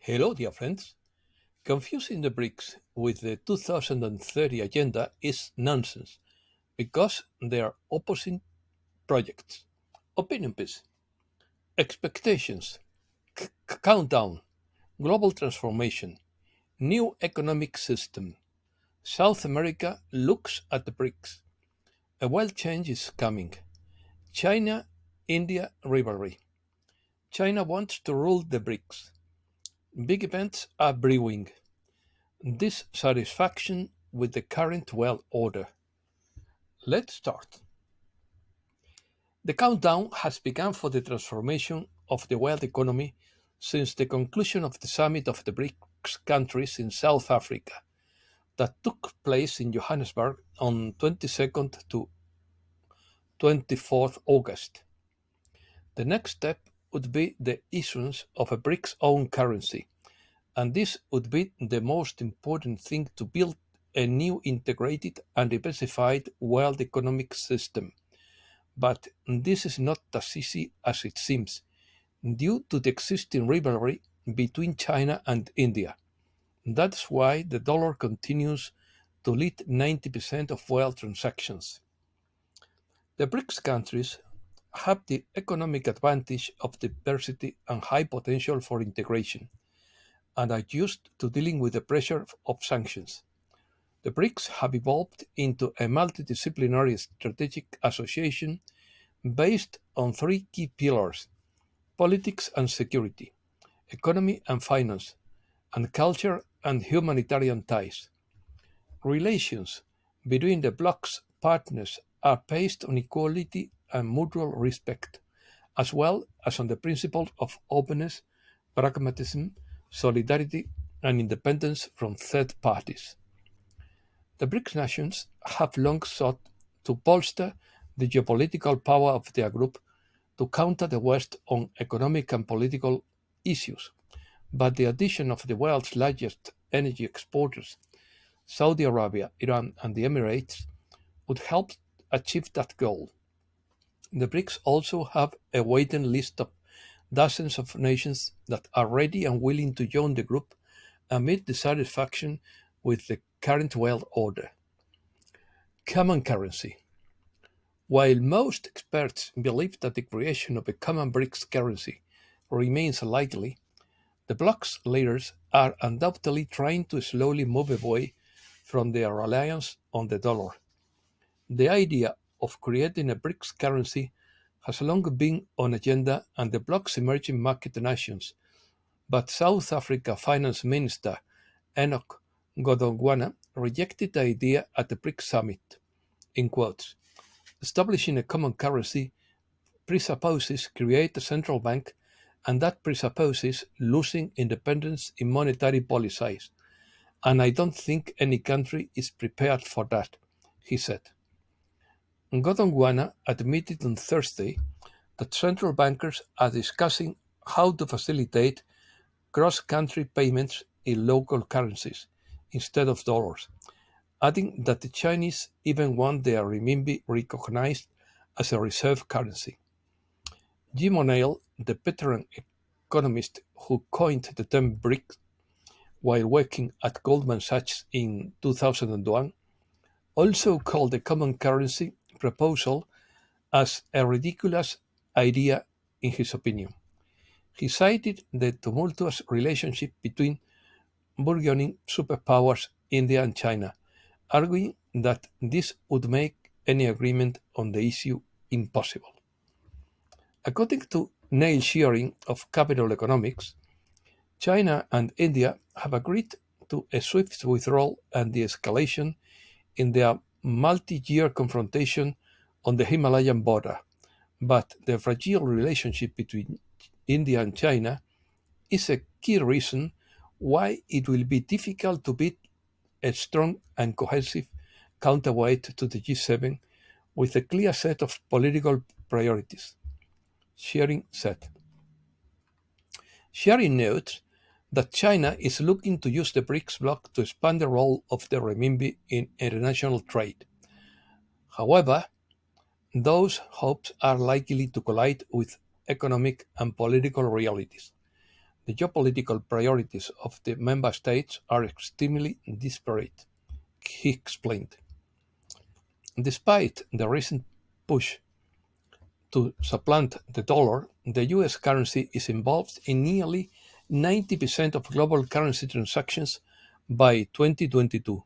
Hello, dear friends. Confusing the BRICS with the 2030 agenda is nonsense because they are opposing projects. Opinion piece. Expectations. Countdown. Global transformation. New economic system. South America looks at the BRICS. A wild change is coming. China India rivalry. China wants to rule the BRICS. Big events are brewing. Dissatisfaction with the current world order. Let's start. The countdown has begun for the transformation of the world economy since the conclusion of the summit of the BRICS countries in South Africa that took place in Johannesburg on 22nd to 24th August. The next step would be the issuance of a BRICS own currency, and this would be the most important thing to build a new integrated and diversified world economic system. But this is not as easy as it seems, due to the existing rivalry between China and India. That's why the dollar continues to lead 90% of world transactions. The BRICS countries have the economic advantage of diversity and high potential for integration, and are used to dealing with the pressure of sanctions. The BRICS have evolved into a multidisciplinary strategic association based on three key pillars: politics and security, economy and finance, and culture and humanitarian ties. Relations between the bloc's partners are based on equality and mutual respect, as well as on the principles of openness, pragmatism, solidarity, and independence from third parties. The BRICS nations have long sought to bolster the geopolitical power of their group to counter the West on economic and political issues, but the addition of the world's largest energy exporters, Saudi Arabia, Iran, and the Emirates, would help achieve that goal. The BRICS also have a waiting list of dozens of nations that are ready and willing to join the group amid dissatisfaction with the current world order. Common currency. While most experts believe that the creation of a common BRICS currency remains likely, the bloc's leaders are undoubtedly trying to slowly move away from their reliance on the dollar. The idea of creating a BRICS currency has long been on agenda and the bloc's emerging market nations, but South Africa Finance Minister Enoch Godongwana rejected the idea at the BRICS summit. In quotes, establishing a common currency presupposes create a central bank, and that presupposes losing independence in monetary policies. And I don't think any country is prepared for that, he said. Godongwana admitted on Thursday that central bankers are discussing how to facilitate cross-country payments in local currencies instead of dollars, adding that the Chinese even want their renminbi recognized as a reserve currency. Jim O'Neill, the veteran economist who coined the term BRICS while working at Goldman Sachs in 2001, also called the common currency proposal as a ridiculous idea in his opinion. He cited the tumultuous relationship between burgeoning superpowers India and China, arguing that this would make any agreement on the issue impossible. According to Neil Shearing of Capital Economics, China and India have agreed to a swift withdrawal and de-escalation in their multi-year confrontation on the Himalayan border, but the fragile relationship between India and China is a key reason why it will be difficult to beat a strong and cohesive counterweight to the G7 with a clear set of political priorities, Shearing said. Shearing notes that China is looking to use the BRICS bloc to expand the role of the renminbi in international trade. However, those hopes are likely to collide with economic and political realities. The geopolitical priorities of the member states are extremely disparate, he explained. Despite the recent push to supplant the dollar, the US currency is involved in nearly 90% of global currency transactions by 2022.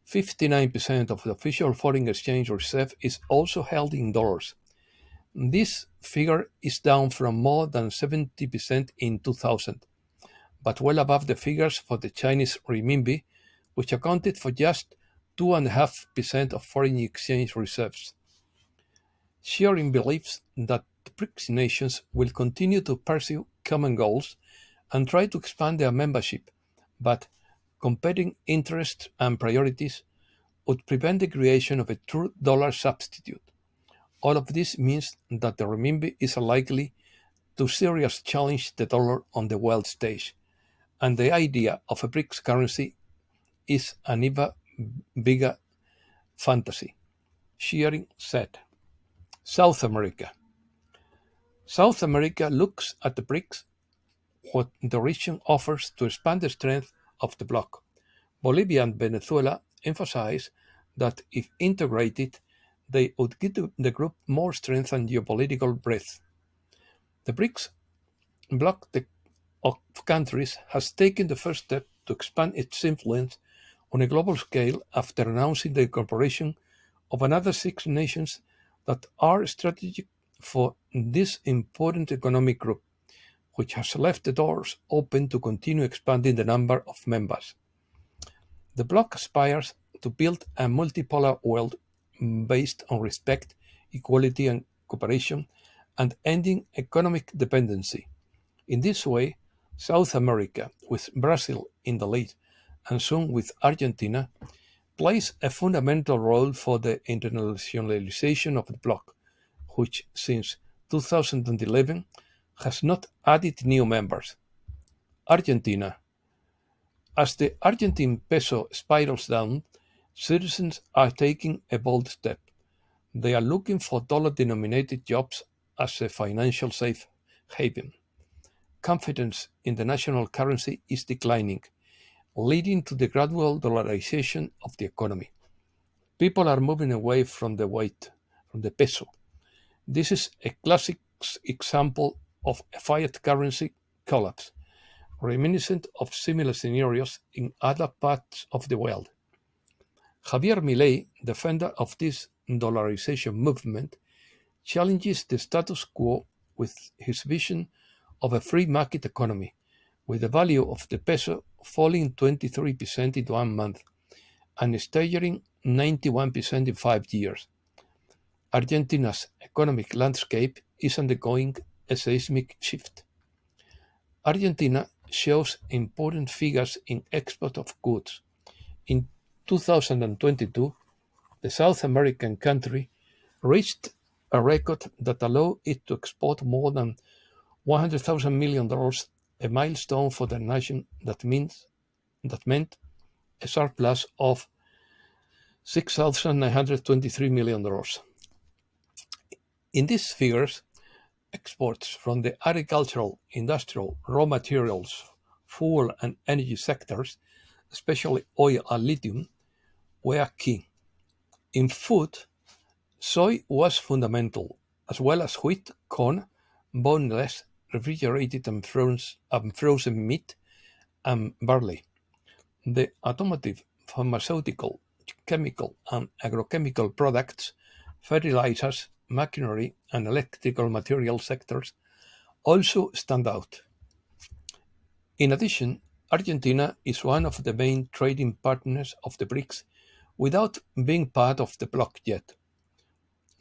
59% of the official foreign exchange reserve is also held in dollars. This figure is down from more than 70% in 2000, but well above the figures for the Chinese renminbi, which accounted for just 2.5% of foreign exchange reserves. Sharing believes that the BRICS nations will continue to pursue common goals and try to expand their membership, but competing interests and priorities would prevent the creation of a true dollar substitute. All of this means that the renminbi is likely to seriously challenge the dollar on the world stage, and the idea of a BRICS currency is an even bigger fantasy, Shearing said. South America. South America looks at the BRICS what the region offers to expand the strength of the bloc. Bolivia and Venezuela emphasize that if integrated, they would give the group more strength and geopolitical breadth. The BRICS bloc of countries has taken the first step to expand its influence on a global scale after announcing the incorporation of another six nations that are strategic for this important economic group, which has left the doors open to continue expanding the number of members. The bloc aspires to build a multipolar world based on respect, equality, and cooperation, and ending economic dependency. In this way, South America, with Brazil in the lead and soon with Argentina, plays a fundamental role for the internationalization of the bloc, which since 2011 has not added new members. Argentina. As the Argentine peso spirals down, citizens are taking a bold step. They are looking for dollar denominated jobs as a financial safe haven. Confidence in the national currency is declining, leading to the gradual dollarization of the economy. People are moving away from the peso. This is a classic example of a fiat currency collapse, reminiscent of similar scenarios in other parts of the world. Javier Milei, defender of this dollarization movement, challenges the status quo with his vision of a free market economy, with the value of the peso falling 23% in 1 month and staggering 91% in 5 years. Argentina's economic landscape is undergoing a seismic shift. Argentina shows important figures in export of goods. In 2022, the South American country reached a record that allowed it to export more than $100,000 million, a milestone for the nation that meant a surplus of $6,923 million. In these figures, exports from the agricultural, industrial, raw materials, fuel and energy sectors, especially oil and lithium, were key. In food, soy was fundamental, as well as wheat, corn, boneless, refrigerated and frozen meat, and barley. The automotive, pharmaceutical, chemical and agrochemical products, fertilizers, machinery, and electrical material sectors also stand out. In addition, Argentina is one of the main trading partners of the BRICS without being part of the bloc yet.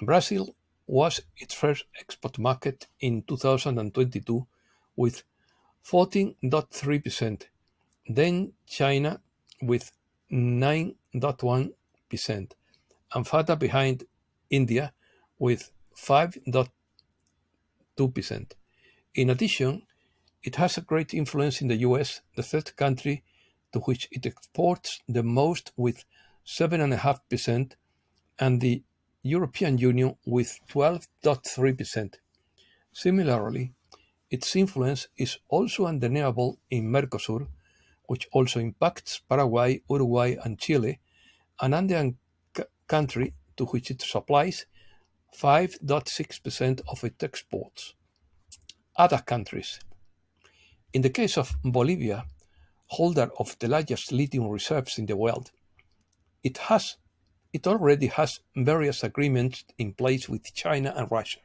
Brazil was its first export market in 2022 with 14.3%, then China with 9.1%, and further behind India with 5.2%. In addition, it has a great influence in the US, the third country to which it exports the most with 7.5%, and the European Union with 12.3%. Similarly, its influence is also undeniable in Mercosur, which also impacts Paraguay, Uruguay, and Chile, an Andean country to which it supplies 5.6% of its exports. Other countries. In the case of Bolivia, holder of the largest lithium reserves in the world, it has it already has various agreements in place with China and Russia.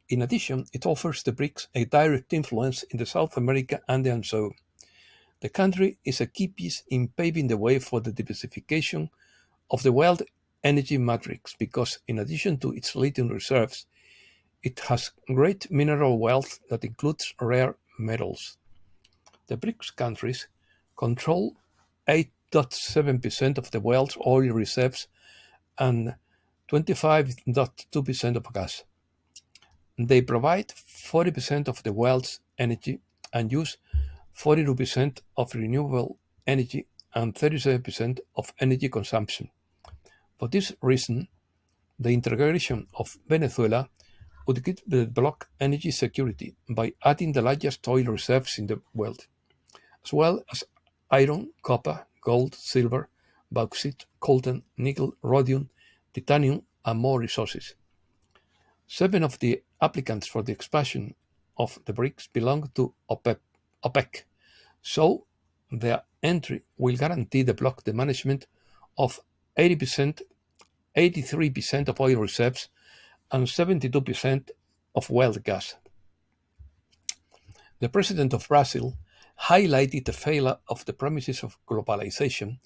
In addition, it offers the BRICS a direct influence in the South America Andean zone. The country is a key piece in paving the way for the diversification of the world energy matrix because, in addition to its lithium reserves, it has great mineral wealth that includes rare metals. The BRICS countries control 8.7% of the world's oil reserves and 25.2% of gas. They provide 40% of the world's energy and use 42% of renewable energy and 37% of energy consumption. For this reason, the integration of Venezuela would give the bloc energy security by adding the largest oil reserves in the world, as well as iron, copper, gold, silver, bauxite, coltan, nickel, rhodium, titanium, and more resources. Seven of the applicants for the expansion of the BRICS belong to OPEC, so their entry will guarantee the bloc the management of 80%, 83% of oil reserves and 72% of world gas. The president of Brazil highlighted the failure of the promises of globalization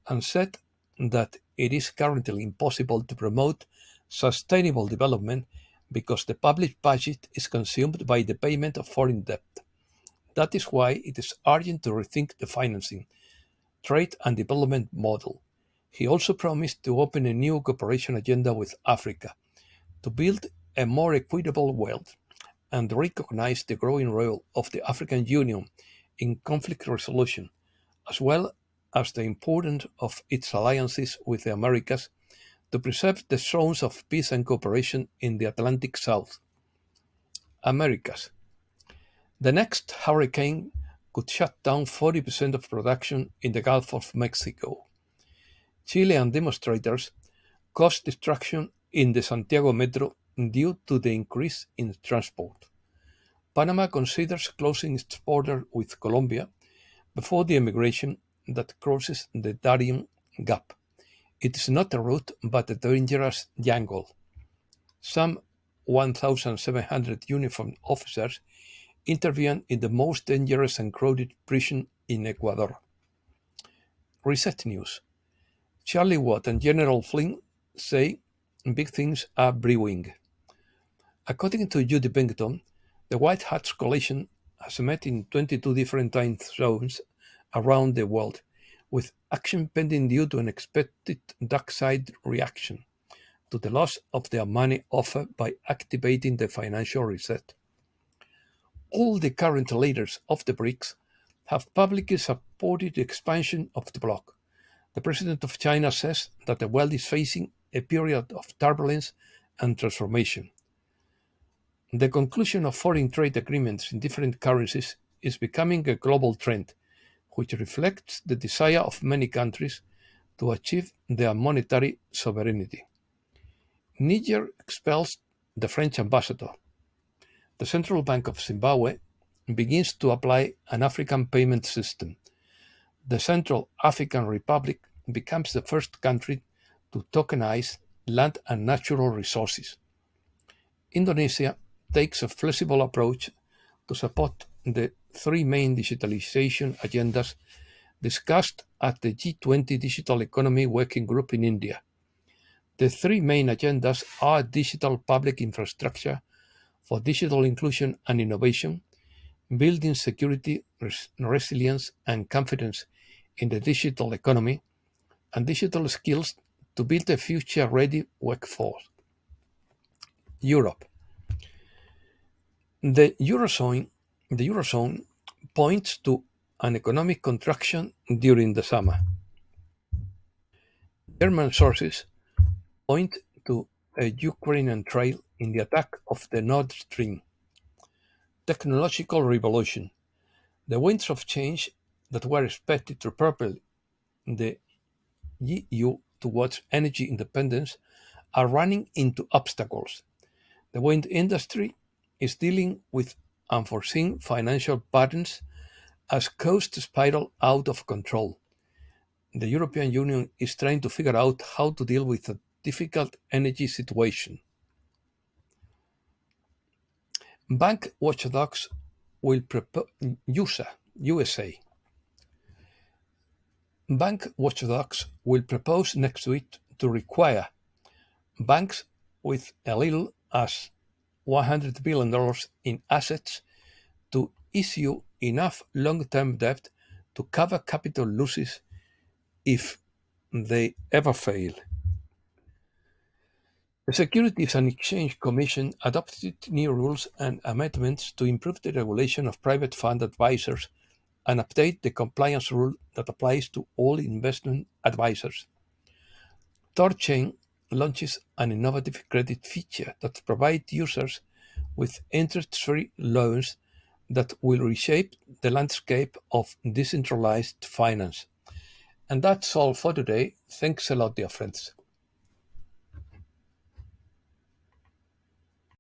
and said that it is currently impossible to promote sustainable development because the public budget is consumed by the payment of foreign debt. That is why it is urgent to rethink the financing, trade, and development model. He also promised to open a new cooperation agenda with Africa to build a more equitable world and recognize the growing role of the African Union in conflict resolution, as well as the importance of its alliances with the Americas to preserve the zones of peace and cooperation in the Atlantic South. Americas. The next hurricane could shut down 40% of production in the Gulf of Mexico. Chilean demonstrators caused destruction in the Santiago metro due to the increase in transport. Panama considers closing its border with Colombia before the emigration that crosses the Darien Gap. It is not a route but a dangerous jungle. Some 1,700 uniformed officers intervened in the most dangerous and crowded prison in Ecuador. Reset News. Charlie Watt and General Flynn say big things are brewing. According to Judy Bington, the White Hats Coalition has met in 22 different time zones around the world, with action pending due to an expected dark side reaction to the loss of their money offer by activating the financial reset. All the current leaders of the BRICS have publicly supported the expansion of the bloc. The president of China says that the world is facing a period of turbulence and transformation. The conclusion of foreign trade agreements in different currencies is becoming a global trend, which reflects the desire of many countries to achieve their monetary sovereignty. Niger expels the French ambassador. The Central Bank of Zimbabwe begins to apply an African payment system. The Central African Republic becomes the first country to tokenize land and natural resources. Indonesia takes a flexible approach to support the three main digitalization agendas discussed at the G20 Digital Economy Working Group in India. The three main agendas are digital public infrastructure for digital inclusion and innovation, building security, resilience, and confidence in the digital economy, and digital skills to build a future-ready workforce. Europe. The Eurozone points to an economic contraction during the summer. German sources point to a Ukrainian trail in the attack of the Nord Stream. technological revolution. The winds of change that were expected to propel the EU towards energy independence are running into obstacles. The wind industry is dealing with unforeseen financial burdens as costs spiral out of control. The European Union is trying to figure out how to deal with a difficult energy situation. Bank watchdogs will propose USA. Bank watchdogs will propose next week to require banks with as little as $100 billion in assets to issue enough long-term debt to cover capital losses if they ever fail. The Securities and Exchange Commission adopted new rules and amendments to improve the regulation of private fund advisors and update the compliance rule that applies to all investment advisors. ThorChain launches an innovative credit feature that provides users with interest-free loans that will reshape the landscape of decentralized finance. And that's all for today. Thanks a lot, dear friends.